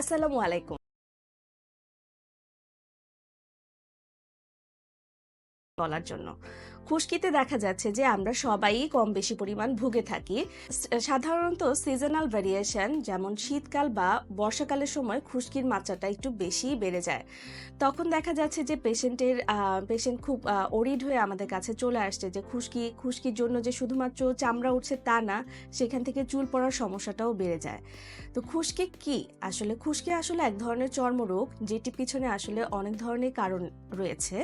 আসসালামু আলাইকুম বলার জন্য। খুশকিতে দেখা যাচ্ছে যে আমরা সবাই কম বেশি পরিমাণ ভুগে থাকি। সাধারণত সিজনাল ভেরিয়েশন যেমন শীতকাল বা বর্ষাকালের সময় খুশকির মাত্রাটা একটু বেশি বেড়ে যায়। তখন দেখা যাচ্ছে যে পেশেন্ট খুব ওরিড হয়ে আমাদের কাছে চলে আসছে যে খুশকির জন্য যে শুধুমাত্র চামড়া উঠছে তা না, সেখান থেকে চুল পড়ার সমস্যাটাও বেড়ে যায়। তো খুশকি কি? খুশকি আসলে এক ধরনের চর্মরোগ, যেটি পিছনে আসলে অনেক ধরনের কারণ রয়েছে,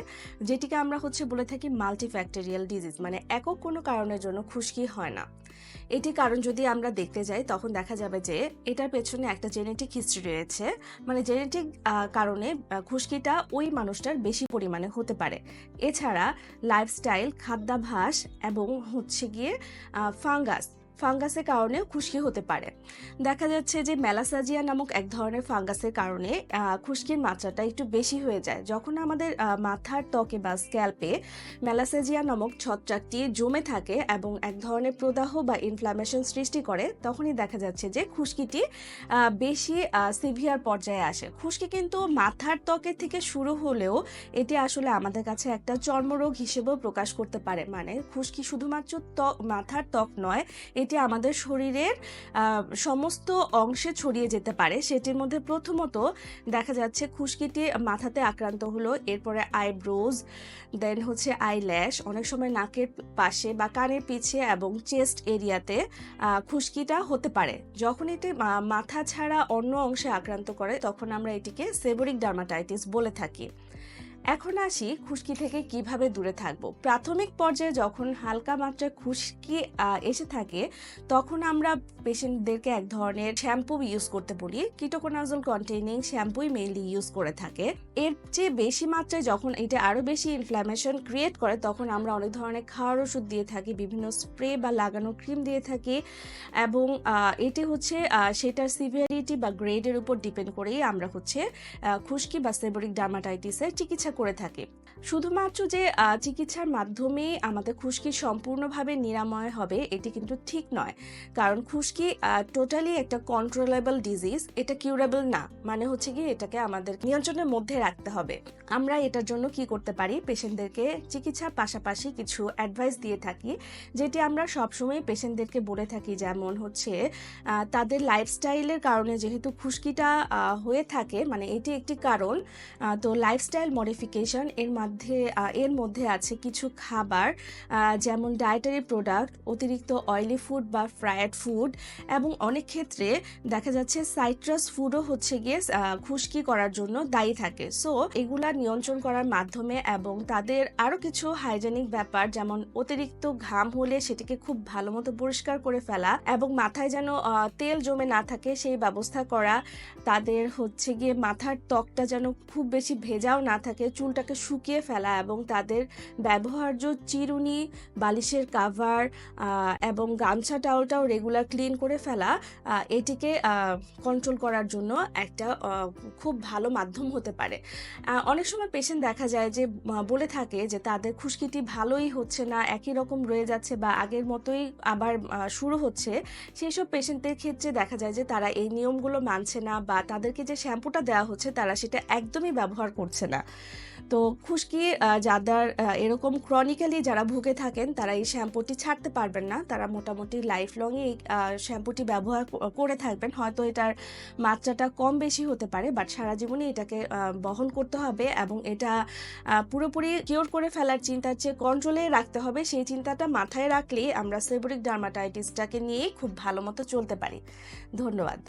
যেটিকে আমরা বলে থাকি মাল্টিফ্যাক্টরিয়াল ডিজিজ, মানে একক কোনো কারণের জন্য খুশকি হয় না। এটি কারণ যদি আমরা দেখতে যাই তখন দেখা যাবে যে এটার পেছনে একটা জেনেটিক হিস্ট্রি রয়েছে, মানে জেনেটিক কারণে খুশকিটা ওই মানুষটার বেশি পরিমাণে হতে পারে। এছাড়া লাইফস্টাইল, খাদ্যাভ্যাস এবং ফাঙ্গাসের কারণেও খুশকি হতে পারে। দেখা যাচ্ছে যে মেলাসাজিয়া নামক এক ধরনের ফাঙ্গাসের কারণে খুশকির মাত্রাটা একটু বেশি হয়ে যায়। যখন আমাদের মাথার ত্বকে বা স্ক্যাল্পে মেলাসাজিয়া নামক ছত্রাকটি জমে থাকে এবং এক ধরনের প্রদাহ বা ইনফ্লামেশন সৃষ্টি করে, তখনই দেখা যাচ্ছে যে খুশকিটি বেশি সিভিয়ার পর্যায়ে আসে। খুশকি কিন্তু মাথার ত্বকের থেকে শুরু হলেও এটি আসলে আমাদের কাছে একটা চর্মরোগ হিসেবেও প্রকাশ করতে পারে। মানে খুশকি শুধুমাত্র মাথার ত্বক নয়, এটি আমাদের শরীরের সমস্ত অংশে ছড়িয়ে যেতে পারে। সেটির মধ্যে প্রথমত দেখা যাচ্ছে খুশকিটি মাথাতে আক্রান্ত হলো, এরপরে আইব্রোজ, দেন আইল্যাশ, অনেক সময় নাকের পাশে বা কানের পিছে এবং চেস্ট এরিয়াতে খুশকিটা হতে পারে। যখন এটি মাথা ছাড়া অন্য অংশে আক্রান্ত করে তখন আমরা এটিকে সেবোরিক ডার্মাটাইটিস বলে থাকি। এখন আসি খুশকি থেকে কিভাবে দূরে থাকব। প্রাথমিক পর্যায়ে যখন হালকা মাত্রায় খুশকি এসে থাকে তখন আমরা পেশেন্টদেরকে এক ধরনের শ্যাম্পু ইউজ করতে বলি। কিটোকোনাজল কন্টেইনিং শ্যাম্পুই মেইনলি ইউজ করে থাকে। এর চেয়ে বেশি মাত্রায় যখন এটা আরো বেশি ইনফ্ল্যামেশন ক্রিয়েট করে তখন আমরা অনেক ধরনের খাওয়ার ওষুধ দিয়ে থাকি, বিভিন্ন স্প্রে বা লাগানো ক্রিম দিয়ে থাকি, এবং এটি সেটার সিভিয়ারিটি বা গ্রেডের উপর ডিপেন্ড করেই আমরা খুশকি বা সেবোরিক ডার্মাটাইটিসের চিকিৎসা করে থাকে। শুধুমাত্র যে চিকিৎসার মাধ্যমে আমাদের খুশকি সম্পূর্ণভাবে নিরাময় হবে এটি কিন্তু ঠিক নয়, কারণ খুশকি টোটালি একটা কন্ট্রোলেবল ডিজিজ, এটা কিউরেবল না। মানে এটাকে আমাদের নিয়ন্ত্রণের মধ্যে রাখতে হবে। আমরা এটার জন্য কি করতে পারি, পেশেন্টদেরকে চিকিৎসার পাশাপাশি কিছু অ্যাডভাইস দিয়ে থাকি, যেটি আমরা সবসময় পেশেন্টদেরকে বলে থাকি। যেমন তাদের লাইফস্টাইলের কারণে যেহেতু খুশকিটা হয়ে থাকে, মানে এটি একটি কারণ, তো লাইফস্টাইল মডিফিকেশন এর মধ্যে আছে কিছু খাবার, যেমন ডায়েটারি প্রোডাক্ট, অতিরিক্ত অয়েলি ফুড বা ফ্রাইড ফুড, এবং অনেক ক্ষেত্রে দেখা যাচ্ছে সাইট্রাস ফুডও খুশকি করার জন্য দায়ী থাকে। সো এগুলা নিয়ন্ত্রণ করার মাধ্যমে এবং তাদের আরো কিছু হাইজেনিক ব্যাপার, যেমন অতিরিক্ত ঘাম হলে সেটিকে খুব ভালো মতো পরিষ্কার করে ফেলা এবং মাথায় যেন তেল জমে না থাকে সেই ব্যবস্থা করা, তাদের মাথার ত্বকটা যেন খুব বেশি ভেজাও না থাকে, চুলটাকে শুকিয়ে ফেলা, এবং তাদের ব্যবহার্য চিরুনি, বালিশের কাভার এবং গামছা টাওয়ালটাও রেগুলার ক্লিন করে ফেলা এটিকে কন্ট্রোল করার জন্য একটা খুব ভালো মাধ্যম হতে পারে। অনেক সময় পেশেন্ট দেখা যায় যে বলে থাকে যে তাদের খুশকিটি ভালোই হচ্ছে না, একই রকম রয়ে যাচ্ছে বা আগের মতোই আবার শুরু হচ্ছে। সেই সব পেশেন্টদের ক্ষেত্রে দেখা যায় যে তারা এই নিয়মগুলো মানছে না, বা তাদেরকে যে শ্যাম্পুটা দেওয়া হচ্ছে তারা সেটা একদমই ব্যবহার করছে না। তো খুশকি যাদের এরকম ক্রনিক্যালি যারা ভুগে থাকেন তারা এই শ্যাম্পুটি ছাড়তে পারবেন না, তারা মোটামুটি লাইফ লং এই শ্যাম্পুটি ব্যবহার করে থাকবেন। হয়তো এটার মাত্রাটা কম বেশি হতে পারে, বাট সারা জীবনই এটাকে বহন করতে হবে, এবং এটা পুরোপুরি কিওর করে ফেলার চিন্তার চেয়ে কন্ট্রোলে রাখতে হবে। সেই চিন্তাটা মাথায় রাখলেই আমরা সেবোরিক ডার্মাটাইটিসটাকে নিয়েই খুব ভালো মতো চলতে পারি। ধন্যবাদ।